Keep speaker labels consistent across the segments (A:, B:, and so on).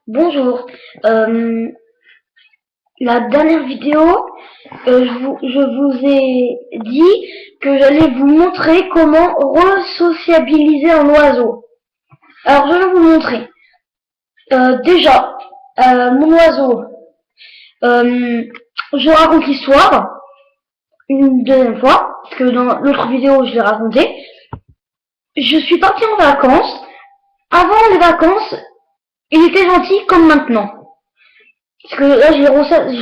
A: Bonjour. Euh, la dernière vidéo, je vous ai dit que j'allais vous montrer comment resociabiliser un oiseau. Alors je vais vous montrer. Déjà, mon oiseau, je raconte l'histoire une deuxième fois, parce que dans l'autre vidéo je l'ai raconté. Je suis partie en vacances. Avant les vacances, il était gentil comme maintenant. Parce que là, je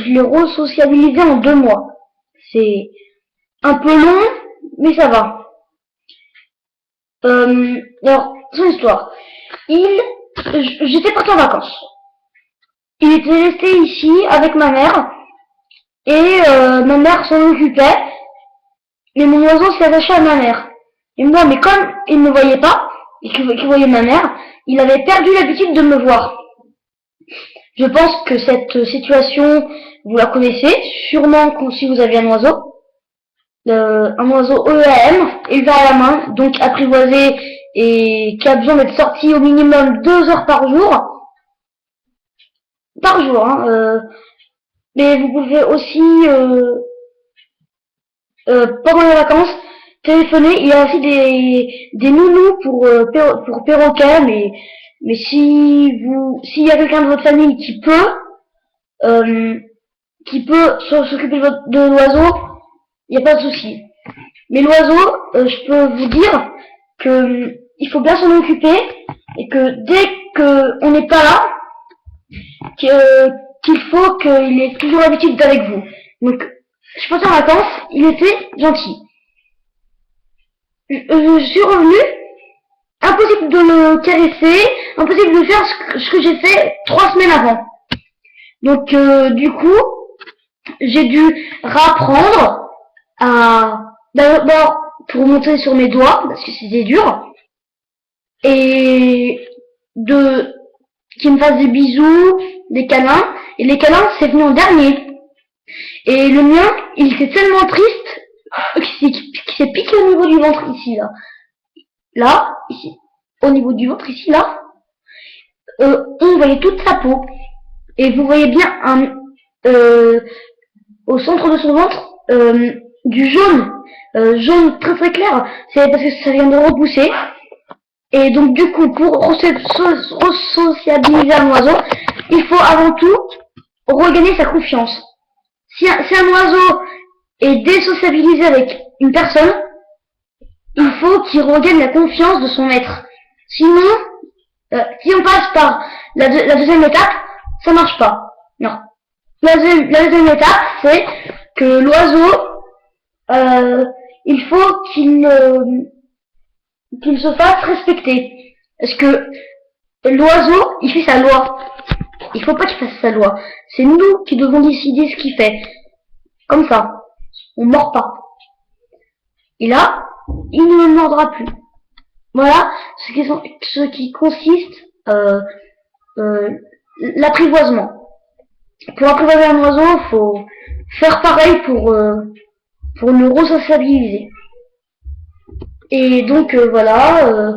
A: l'ai resociabilisé en 2 mois. C'est un peu long, mais ça va. Alors, son histoire. J'étais parti en vacances. Il était resté ici avec ma mère, et ma mère s'en occupait, mais mon oiseau s'est attaché à ma mère. Et moi, mais comme il ne me voyait pas, et qu'il voyait ma mère, il avait perdu l'habitude de me voir. Je pense que cette situation, vous la connaissez, sûrement si vous avez un oiseau. Un oiseau EAM, élevé à la main, donc apprivoisé et qui a besoin d'être sorti au minimum 2 heures par jour. Par jour, hein. Mais vous pouvez aussi, pendant les vacances, téléphoner. Il y a aussi des nounous pour perroquets, mais s'il y a quelqu'un de votre famille euh, qui peut s'occuper de l'oiseau, il n'y a pas de souci. Mais l'oiseau, je peux vous dire que il faut bien s'en occuper et que dès qu'on n'est pas là, qu'il faut qu'il ait toujours l'habitude d'être avec vous. Donc, je suis partie en vacances, il était gentil. Je suis revenue, impossible de le caresser, impossible de faire ce que j'ai fait 3 semaines avant. Donc, du coup, j'ai dû rapprendre à d'abord pour monter sur mes doigts parce que c'était dur et de qu'il me fasse des bisous, des câlins, et les câlins c'est venu en dernier. Et le mien, il était tellement triste qu'il s'est piqué au niveau du ventre ici là ici, au niveau du ventre ici là, on voyait toute sa peau et vous voyez bien au centre de son ventre du jaune, jaune très très clair. C'est parce que ça vient de repousser. Et donc du coup, pour resociabiliser un oiseau, il faut avant tout regagner sa confiance. Si un oiseau est désociabilisé avec une personne, il faut qu'il regagne la confiance de son maître. Sinon, si on passe par la deuxième étape, ça marche pas. Non. La deuxième étape, c'est que l'oiseau, il faut qu'il se fasse respecter. Parce que l'oiseau, il fait sa loi. Il faut pas qu'il fasse sa loi. C'est nous qui devons décider ce qu'il fait. Comme ça. On mord pas. Et là, il ne me mordra plus. Voilà ce qui consiste l'apprivoisement. Pour apprivoiser un oiseau, il faut faire pareil pour le resociabiliser. Et donc voilà,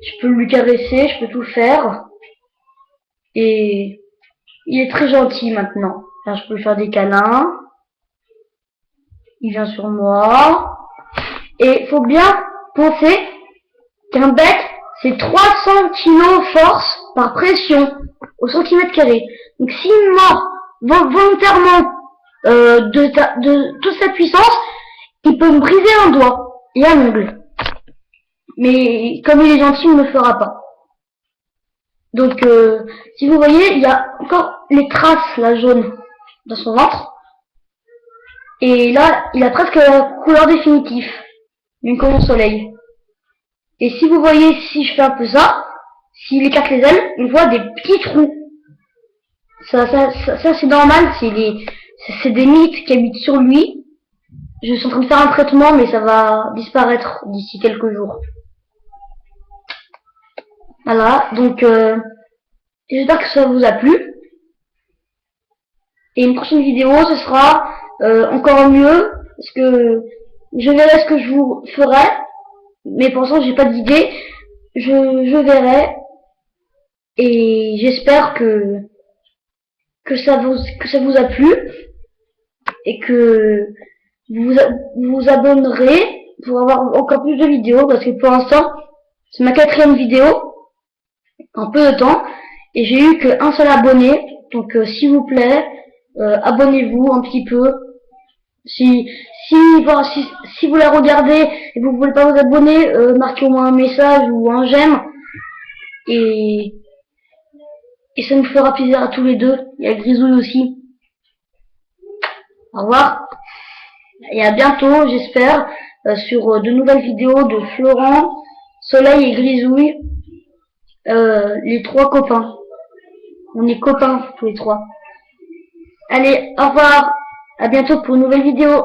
A: je peux lui caresser, je peux tout faire. Et il est très gentil maintenant. Là, je peux lui faire des câlins. Il vient sur moi. Et il faut bien penser qu'un bec, c'est 300 kg force par pression au centimètre carré. Donc s'il mord volontairement de toute sa puissance, il peut me briser un doigt et un ongle. Mais comme il est gentil, il ne le fera pas. Donc si vous voyez, il y a encore les traces là jaunes dans son ventre. Et là, il a presque la couleur définitive d'une colombe soleil. Et si vous voyez, si je fais un peu ça, s'il écarte les ailes, on voit des petits trous. Ça c'est normal, c'est des mythes qui habitent sur lui. Je suis en train de faire un traitement, mais ça va disparaître d'ici quelques jours. Voilà, donc j'espère que ça vous a plu. Et une prochaine vidéo, ce sera encore mieux, parce que je verrai ce que je vous ferai. Mais pour l'instant, j'ai pas d'idée. Je verrai. Et j'espère que ça vous a plu et que vous vous abonnerez pour avoir encore plus de vidéos parce que pour l'instant c'est ma 4e vidéo en peu de temps et j'ai eu qu'un seul abonné. Donc s'il vous plaît, abonnez-vous un petit peu. Si bon, si vous la regardez et vous voulez pas vous abonner, marquez au moins un message ou un j'aime et ça nous fera plaisir à tous les deux. Il y a Grisouille aussi. Au revoir et à bientôt, j'espère, sur de nouvelles vidéos de Florent, Soleil et Grisouille, les 3 copains. On est copains tous les 3. Allez, au revoir, à bientôt pour une nouvelle vidéo.